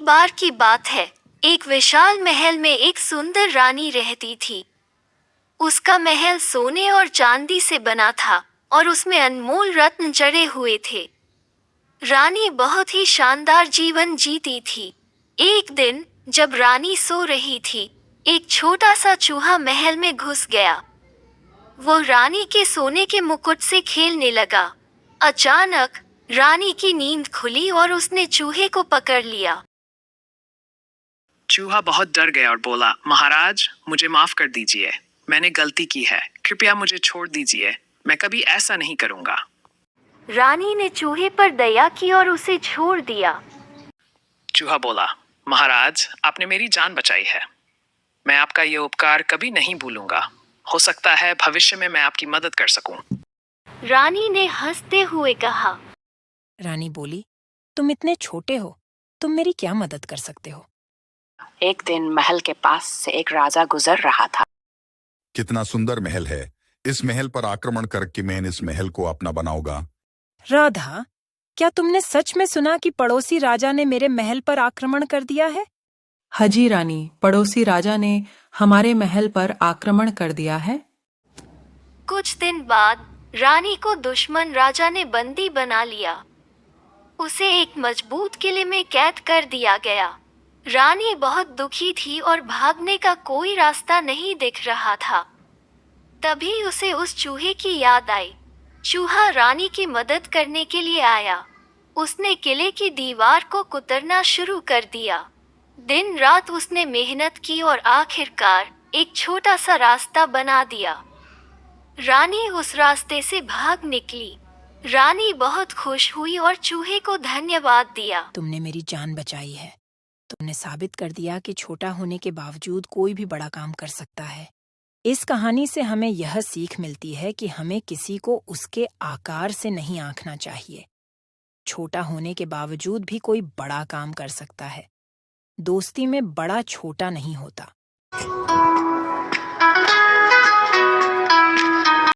बार की बात है, एक विशाल महल में एक सुंदर रानी रहती थी। उसका महल सोने और चांदी से बना था और उसमें अनमोल रत्न जड़े हुए थे। रानी बहुत ही शानदार जीवन जीती थी। एक दिन जब रानी सो रही थी, एक छोटा सा चूहा महल में घुस गया। वो रानी के सोने के मुकुट से खेलने लगा। अचानक रानी की नींद खुली और उसने चूहे को पकड़ लिया। चूहा बहुत डर गया और बोला, महाराज, मुझे माफ कर दीजिए, मैंने गलती की है, कृपया मुझे छोड़ दीजिए, मैं कभी ऐसा नहीं करूंगा। रानी ने चूहे पर दया की और उसे छोड़ दिया। चूहा बोला, महाराज, आपने मेरी जान बचाई है, मैं आपका ये उपकार कभी नहीं भूलूंगा। हो सकता है भविष्य में मैं आपकी मदद कर सकूं। रानी ने हंसते हुए कहा। रानी बोली, तुम इतने छोटे हो, तुम मेरी क्या मदद कर सकते हो? एक दिन महल के पास से एक राजा गुजर रहा था। कितना सुंदर महल है। इस महल पर आक्रमण करके मैं इस महल को अपना बनाऊंगा। राधा, क्या तुमने सच में सुना कि पड़ोसी राजा ने मेरे महल पर आक्रमण कर दिया है? हाजी रानी, पड़ोसी राजा ने हमारे महल पर आक्रमण कर दिया है। कुछ दिन बाद रानी को दुश्मन राजा ने बंदी बना लिया। उसे एक मजबूत किले में कैद कर दिया गया। रानी बहुत दुखी थी और भागने का कोई रास्ता नहीं दिख रहा था। तभी उसे उस चूहे की याद आई। चूहा रानी की मदद करने के लिए आया। उसने किले की दीवार को कुतरना शुरू कर दिया। दिन रात उसने मेहनत की और आखिरकार एक छोटा सा रास्ता बना दिया। रानी उस रास्ते से भाग निकली। रानी बहुत खुश हुई और चूहे को धन्यवाद दिया। तुमने मेरी जान बचाई है। तुमने साबित कर दिया कि छोटा होने के बावजूद कोई भी बड़ा काम कर सकता है। इस कहानी से हमें यह सीख मिलती है कि हमें किसी को उसके आकार से नहीं आंकना चाहिए। छोटा होने के बावजूद भी कोई बड़ा काम कर सकता है। दोस्ती में बड़ा छोटा नहीं होता।